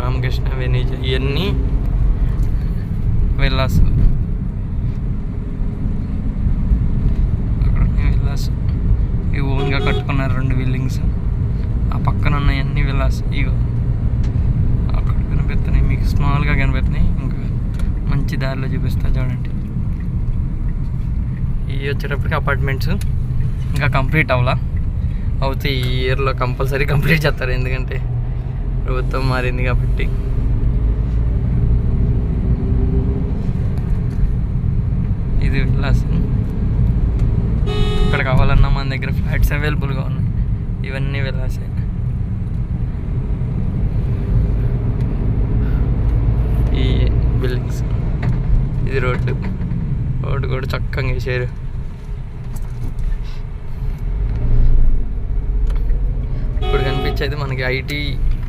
రామకృష్ణ వెనీజ్ ఇవన్నీ విల్లాస్. అక్కడ విల్లాస్ ఇవి ఓన్గా కట్టుకున్నారు 2 బిల్డింగ్స్. ఆ పక్కన ఉన్నవన్నీ విల్లాస్. ఇగో అక్కడ కనిపిస్తున్నాయి మీకు, స్మాల్గా కనిపిస్తున్నాయి. ఇంకా మంచి దారిలో చూపిస్తా చూడండి. ఇవి వచ్చేటప్పటికి అపార్ట్మెంట్స్ ఇంకా కంప్లీట్ అవ్వాలా. అవుతే ఈ ఇయర్లో కంపల్సరీ కంప్లీట్ చేస్తారు, ఎందుకంటే ప్రభుత్వం మారింది కాబట్టి. ఇది విల్లాస్. ఇక్కడ కావాలన్నా మన దగ్గర ఫ్లాట్స్ అవైలబుల్గా ఉన్నాయి. ఇవన్నీ విల్లాసే. ఈ బిల్డింగ్స్. ఇది రోడ్డు కూడా చక్కగా వేసారు. ఇప్పుడు కనిపించేది మనకి ఐటీ